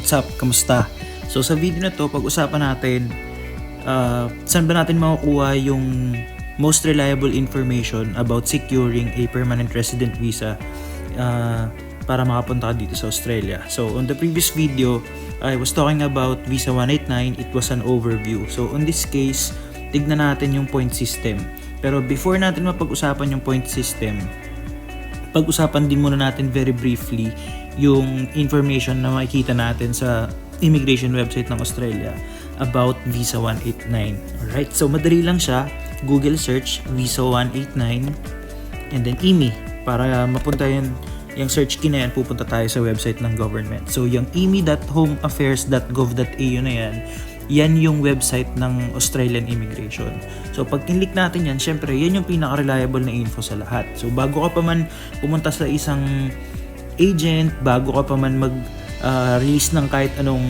what's up? Kamusta? So sa video na to, pag-usapan natin saan ba natin makukuha yung most reliable information about securing a permanent resident visa para makapunta ka dito sa Australia. So on the previous video, I was talking about Visa 189. It was an overview. So on this case, tignan natin yung point system. Pero before natin mapag-usapan yung point system, pag-usapan din muna natin very briefly yung information na makikita natin sa immigration website ng Australia about Visa 189. Alright, so madali lang siya. Google search Visa 189 and then IMI. Para mapunta yung search key na yan, pupunta tayo sa website ng government. So yung imi.homeaffairs.gov.au na yan yung website ng Australian Immigration. So pag kinlik natin yan, syempre yan yung pinaka-reliable na info sa lahat. So bago ka pa man pumunta sa isang agent, bago ka pa man mag-release ng kahit anong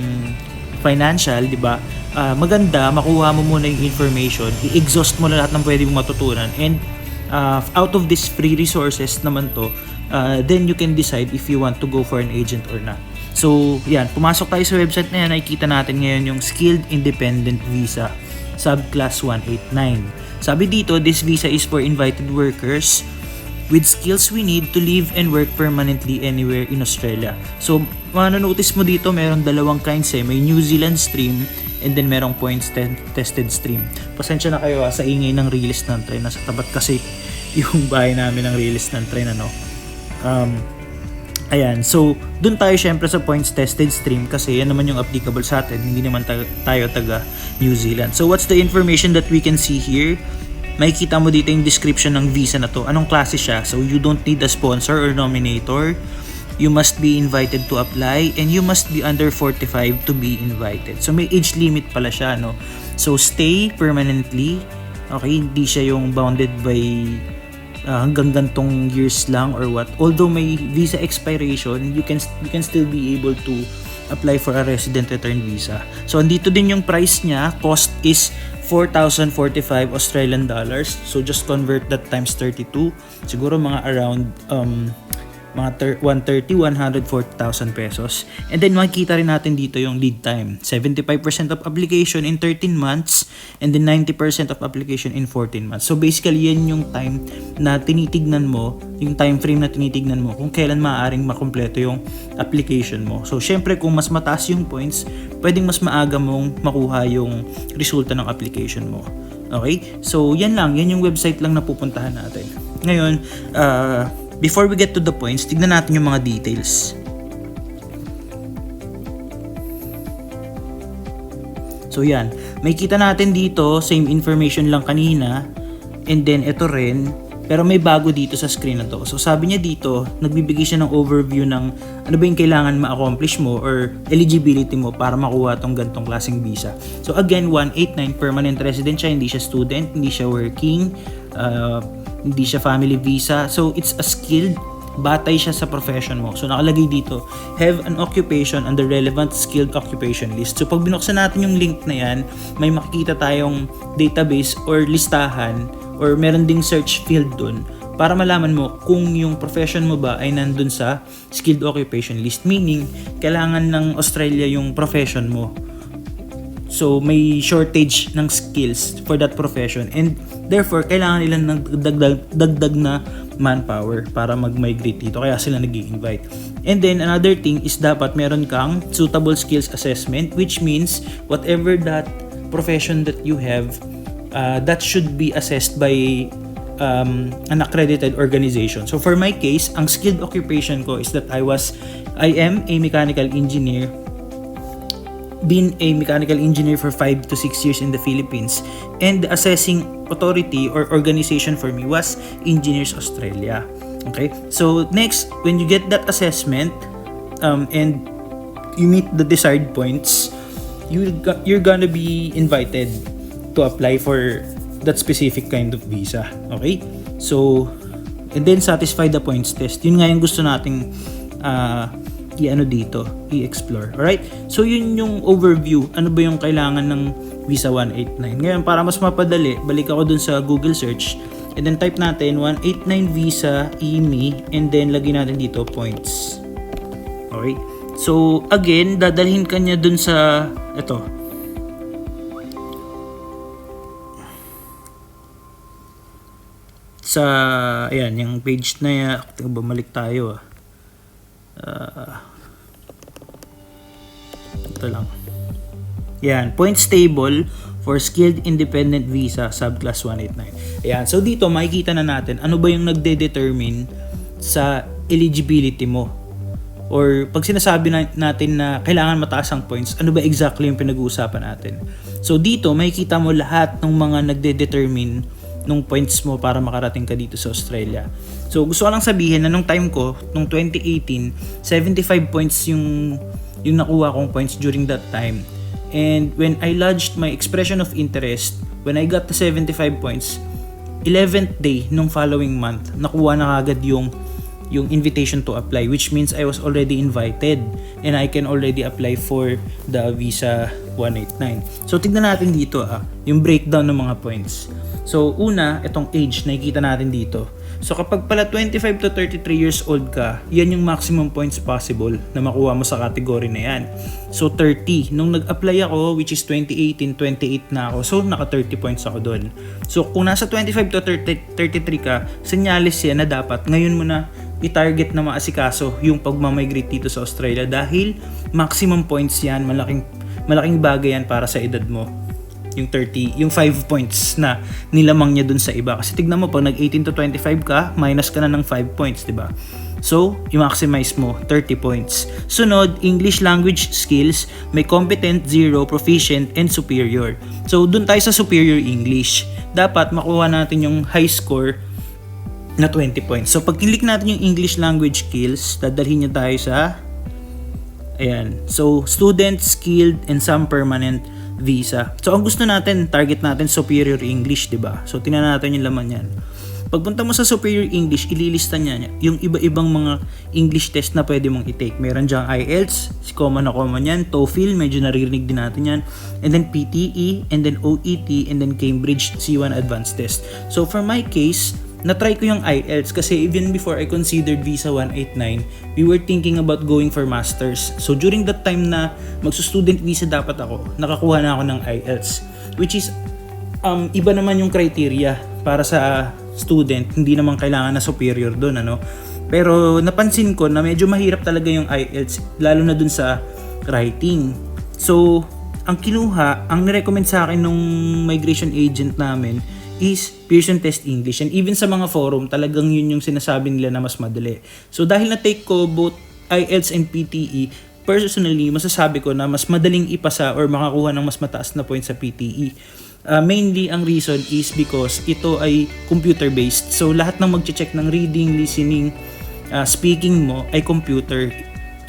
financial, di ba? Maganda, makuha mo muna yung information, i-exhaust mo na lahat ng pwede mong matutunan, and out of these free resources naman to, then you can decide if you want to go for an agent or not. So, yan, pumasok tayo sa website na yan, nakikita natin ngayon yung Skilled Independent Visa, Subclass 189. Sabi dito, this visa is for invited workers with skills we need to live and work permanently anywhere in Australia. So, manonotice mo dito, meron dalawang kinds may New Zealand stream and then merong points tested stream. Pasensya na kayo sa ingay ng release ng train. Nasa tapat kasi yung bahay namin ng release ng train, ano. Ayan, so dun tayo syempre sa points tested stream kasi yan naman yung applicable sa atin, hindi naman tayo taga New Zealand. So what's the information that we can see here? Makikita mo dito yung description ng visa na to. Anong klase siya? So you don't need a sponsor or nominator. You must be invited to apply and you must be under 45 to be invited. So may age limit pala siya, no? So stay permanently. Okay, hindi siya yung bounded by hanggang gantong years lang or what. Although may visa expiration, you can still be able to apply for a resident return visa. So andito din yung price niya. Cost is 4,045 Australian dollars. So just convert that times 32. Siguro mga around 140,000 pesos. And then makikita rin natin dito yung lead time. 75% of application in 13 months and then 90% of application in 14 months. So basically yan yung time na tinitignan mo, yung time frame na tinitignan mo kung kailan maaaring makumpleto yung application mo. So syempre kung mas mataas yung points, pwedeng mas maaga mong makuha yung resulta ng application mo. Okay? So yan yung website lang na pupuntahan natin. Ngayon, before we get to the points, tignan natin yung mga details. So yan, may kita natin dito, same information lang kanina, and then ito rin, pero may bago dito sa screen na to. So sabi niya dito, nagbibigay siya ng overview ng ano ba yung kailangan ma-accomplish mo or eligibility mo para makuha tong gantong klaseng visa. So again, 189, permanent resident siya, hindi siya student, hindi siya working, hindi siya family visa. So it's a skilled, batay siya sa profession mo. So nakalagay dito, have an occupation on the relevant skilled occupation list. So pag binuksan natin yung link na yan, may makikita tayong database or listahan or meron ding search field dun para malaman mo kung yung profession mo ba ay nandun sa skilled occupation list. Meaning, kailangan ng Australia yung profession mo. So may shortage ng skills for that profession and therefore kailangan nila ng dagdag na manpower para mag-migrate dito, kaya sila nag-i-invite. And then another thing is dapat meron kang suitable skills assessment, which means whatever that profession that you have, that should be assessed by an accredited organization. So for my case, ang skilled occupation ko is that I am a mechanical engineer, been a mechanical engineer for 5 to 6 years in the Philippines, and the assessing authority or organization for me was Engineers Australia. Okay, so next, when you get that assessment and you meet the desired points, you're gonna be invited to apply for that specific kind of visa. Okay, so and then satisfy the points test. Yun nga yung gusto nating i-explore. Alright? So yun yung overview. Ano ba yung kailangan ng Visa 189? Ngayon, para mas mapadali, balik ako dun sa Google search and then type natin 189 Visa IMI and then lagyan natin dito points. Okay? So, again, dadalhin ka niya dun sa, ito. Sa, ayan, yung page na yan. Bumalik tayo ito lang. Yan, points table for skilled independent visa subclass 189. Ayan, so dito makikita na natin ano ba yung nagde-determine sa eligibility mo. Or pag sinasabi natin na kailangan mataas ang points, ano ba exactly yung pinag-uusapan natin? So dito makikita mo lahat ng mga nagde-determine nung points mo para makarating ka dito sa Australia. So gusto ko lang sabihin na nung time ko, nung 2018, 75 points yung nakuha kong points during that time. And when I lodged my expression of interest, when I got to 75 points, 11th day nung following month, nakuha na kagad yung invitation to apply, which means I was already invited and I can already apply for the visa 189. So tignan natin dito yung breakdown ng mga points. So una, itong age, nakikita natin dito. So kapag pala 25 to 33 years old ka, yan yung maximum points possible na makuha mo sa category na yan. So 30, nung nag-apply ako, which is 2018, 28 na ako, so naka 30 points ako doon. So kung nasa 25 to 33 ka, senyales yan na dapat ngayon mo na i-target na maasikaso yung pagmamigrate dito sa Australia dahil maximum points yan, malaking bagay yan para sa edad mo. Yung 30, yung 5 points na nilamang niya dun sa iba. Kasi tignan mo, pag nag-18 to 25 ka, minus ka na ng 5 points, di ba? So, i-maximize mo 30 points. Sunod, English language skills, may competent, 0, proficient, and superior. So, dun tayo sa superior English. Dapat makuha natin yung high score na 20 points. So, pag click natin yung English language skills, dadalhin niya tayo sa ayan. So, student, skilled, and some permanent visa. So, ang gusto natin, target natin superior English, diba? So, tingnan natin yung laman yan. Pagpunta mo sa superior English, ililista niya yung iba-ibang mga English test na pwede mong i-take. Meron dyang IELTS, si common na common yan, TOEFL, medyo naririnig din natin yan, and then PTE, and then OET, and then Cambridge C1 Advanced Test. So, for my case, na-try ko yung IELTS kasi even before I considered Visa 189, we were thinking about going for masters. So during that time na magso-student visa dapat ako, nakakuha na ako ng IELTS, which is iba naman yung criteria para sa student, hindi naman kailangan na superior doon, ano. Pero napansin ko na medyo mahirap talaga yung IELTS, lalo na dun sa writing. So ang nirecommend sa akin nung migration agent namin is Pearson Test English, and even sa mga forum talagang yun yung sinasabi nila na mas madali. So dahil na-take ko both IELTS and PTE, personally masasabi ko na mas madaling ipasa or makakuha ng mas mataas na points sa PTE. Mainly ang reason is because ito ay computer based, so lahat ng magche-check ng reading, listening, speaking mo ay computer,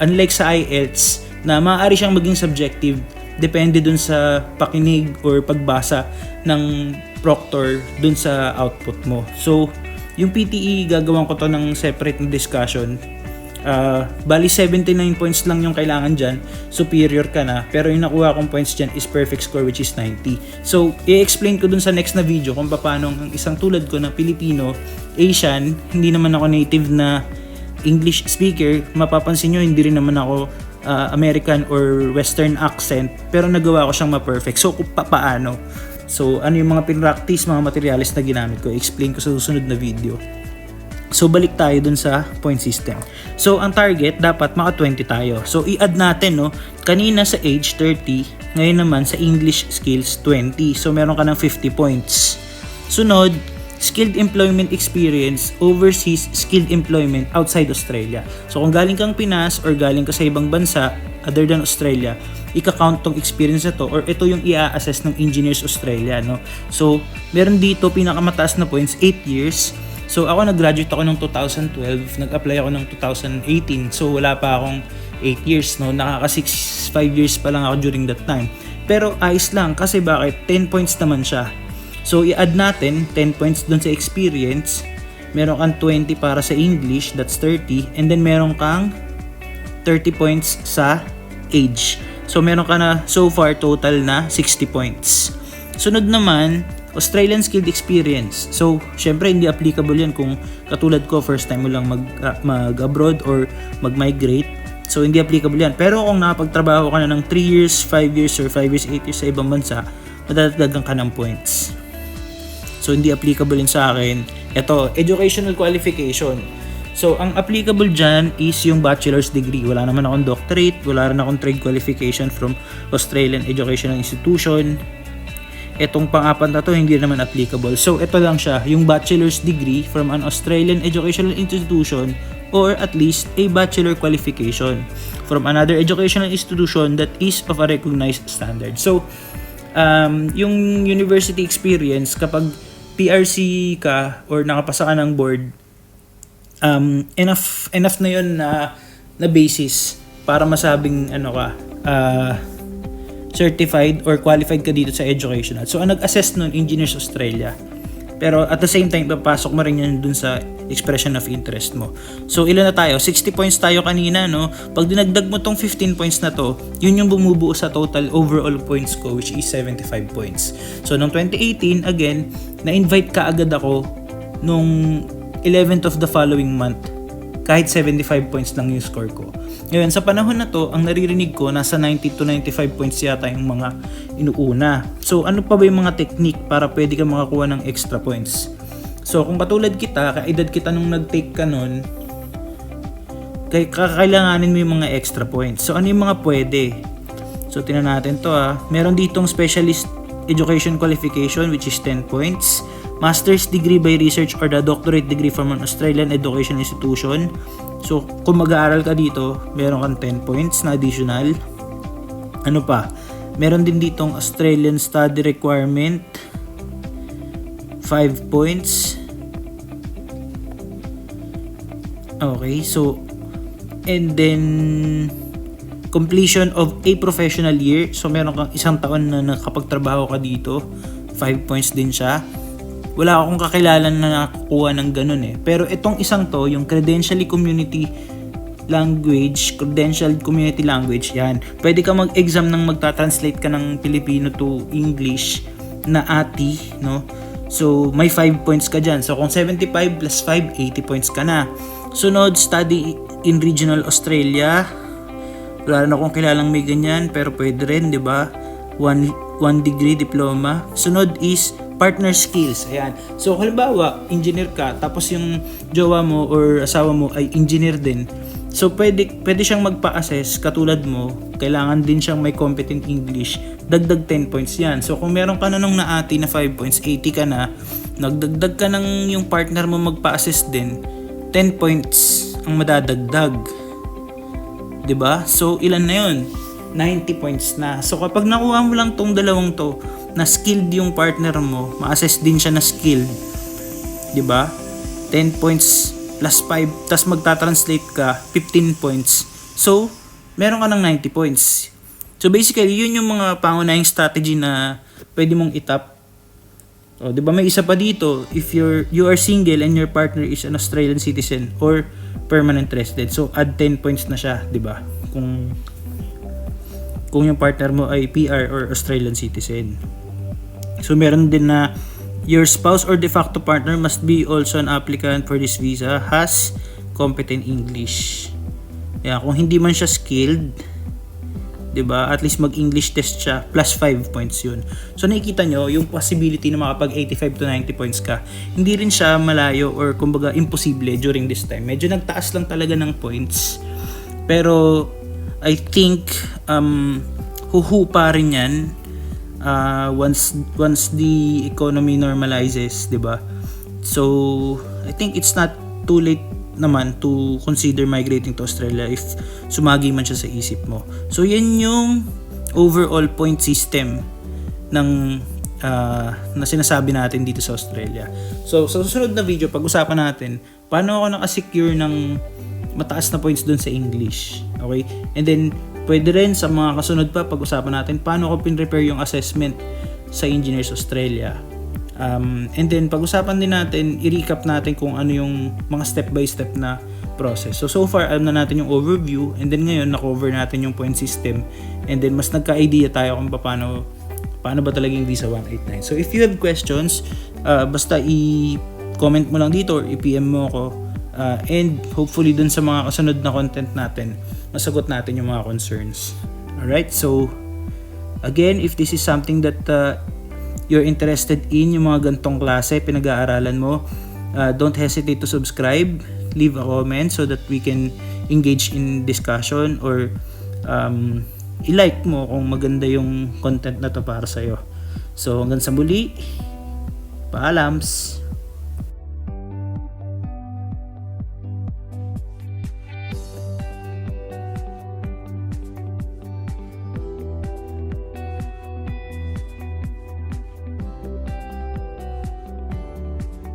unlike sa IELTS na maaari siyang maging subjective, depende dun sa pakinig or pagbasa ng proctor dun sa output mo. So, yung PTE, gagawin ko to ng separate na discussion. Bali 79 points lang yung kailangan dyan, superior ka na, pero yung nakuha kong points dyan is perfect score, which is 90. So, i-explain ko dun sa next na video kung paano ang isang tulad ko na Pilipino, Asian, hindi naman ako native na English speaker, mapapansin nyo hindi rin naman ako American or Western accent, pero nagawa ko siyang ma-perfect. So, paano? So, ano yung mga pinractice, mga materials na ginamit ko, i-explain ko sa susunod na video. So, balik tayo dun sa point system. So, ang target, dapat maka 20 tayo. So, i-add natin, no? Kanina sa age, 30. Ngayon naman, sa English skills, 20. So, meron ka ng 50 points. Sunod, skilled employment experience, overseas skilled employment outside Australia. So, kung galing kang Pinas or galing ka sa ibang bansa, other than Australia, ika-count tong experience na to, or ito yung i-assess ng Engineers Australia, no? So, meron dito pinakamataas na points, 8 years. So, ako nag-graduate ako ng 2012, nag-apply ako ng 2018. So, wala pa akong 8 years, no? Nakaka 5 years pa lang ako during that time. Pero ayos lang, kasi bakit? 10 points naman siya. So, i-add natin 10 points dun sa experience. Meron kang 20 para sa English, that's 30. And then meron kang 30 points sa age. So, meron ka na so far total na 60 points. Sunod naman, Australian skilled experience. So, syempre hindi applicable yan kung katulad ko, first time mo lang mag-abroad or mag-migrate. So, hindi applicable yan. Pero kung nakapagtrabaho ka na ng 3 years, 5 years, or 5 years, 8 years sa ibang bansa, madadagdagan ka ng points. So, hindi applicable yun sa akin. Ito, educational qualification. So, ang applicable dyan is yung bachelor's degree. Wala naman akong doctorate, wala rin akong trade qualification from Australian Educational Institution. Etong pang-apat na to, hindi naman applicable. So, ito lang siya, yung bachelor's degree from an Australian Educational Institution or at least a bachelor qualification from another educational institution that is of a recognized standard. So, yung university experience, kapag PRC ka or nakapasa ka ng board, enough na yun na basis para masabing certified or qualified ka dito sa educational. So, ang nag-assess nun, Engineers Australia. Pero at the same time, papasok mo rin yun dun sa expression of interest mo. So, ilan na tayo? 60 points tayo kanina, no? Pag dinagdag mo tong 15 points na to, yun yung bumubuo sa total overall points ko, which is 75 points. So, noong 2018, again, na-invite ka agad ako nung 11th of the following month. Kahit 75 points lang yung score ko. Ngayon, sa panahon na to, ang naririnig ko, nasa 90 to 95 points yata yung mga inuuna. So, ano pa ba yung mga technique para pwede ka makakuha ng extra points? So, kung katulad kita, kaedad kita nung nag-take ka nun, kakailanganin mo yung mga extra points. So, ano yung mga pwede? So, tingnan natin to Meron ditong specialist education qualification, which is 10 points. Master's degree by research or the doctorate degree from an Australian education institution. So, kung mag-aaral ka dito, meron kang 10 points na additional. Ano pa? Meron din ditong Australian study requirement, 5 points. Okay, so, and then, completion of a professional year. So, meron kang isang taon na nakapagtrabaho ka dito, 5 points din siya. Wala akong kakilala na nakakuha ng ganun Pero itong isang to, yung credential community language, yan. Pwede ka mag-exam ng magta-translate ka ng Filipino to English na ATI, no? So, may 5 points ka dyan. So, kung 75 plus 5, 80 points ka na. Sunod, study in regional Australia. Wala rin akong kilalang may ganyan, pero pwede rin, di ba? One degree diploma. Sunod is partner skills. Ayan. So, halimbawa, engineer ka, tapos yung jowa mo or asawa mo ay engineer din. So, pwede siyang magpa-assess katulad mo. Kailangan din siyang may competent English. Dagdag 10 points yan. So, kung meron ka na nung naati na 5 points, 80 ka na, nagdagdag ka ng yung partner mo magpa-assess din, 10 points ang madadagdag. 'Di ba? So, ilan na yun? 90 points na. So, kapag nakuha mo lang tong dalawang to, na skilled yung partner mo, ma-assess din siya na skilled. 'Di ba? 10 points plus 5, tas magta-translate ka, 15 points. So, meron ka ng 90 points. So, basically, yun yung mga pangunahing strategy na pwede mong itap. O, 'di ba may isa pa dito, if you are single and your partner is an Australian citizen or permanent resident. So, add 10 points na siya, 'di ba? Kung yung partner mo ay PR or Australian citizen. So, meron din na your spouse or de facto partner must be also an applicant for this visa, has competent English. Yeah, kung hindi man siya skilled, 'di ba? At least mag-English test siya, plus 5 points 'yun. So, nakikita nyo yung possibility na makapag 85 to 90 points ka. Hindi rin siya malayo or kumbaga imposible during this time. Medyo nagtaas lang talaga ng points. Pero I think huhupa rin 'yan. Once the economy normalizes, 'di ba? So, I think it's not too late naman to consider migrating to Australia if sumagi man siya sa isip mo. So, yan yung overall point system ng na sinasabi natin dito sa Australia. So, sa susunod na video, pag-usapan natin paano ako nakasecure ng mataas na points dun sa English. Okay? And then, pwede rin sa mga kasunod pa, pag-usapan natin paano ko pin-prepare yung assessment sa Engineers Australia. And then, pag-usapan din natin, i-recap natin kung ano yung mga step-by-step na process. So far, alam na natin yung overview, and then ngayon, na-cover natin yung point system, and then mas nagka-idea tayo kung paano ba talaga yung Visa 189. So, if you have questions, basta i-comment mo lang dito or i-PM mo ako. And hopefully dun sa mga kasunod na content natin, masagot natin yung mga concerns. Alright, so again, if this is something that you're interested in, yung mga gantong klase, pinag-aaralan mo, don't hesitate to subscribe, leave a comment so that we can engage in discussion, or i-like mo kung maganda yung content na to para sa'yo. So hanggang sa muli, paalams!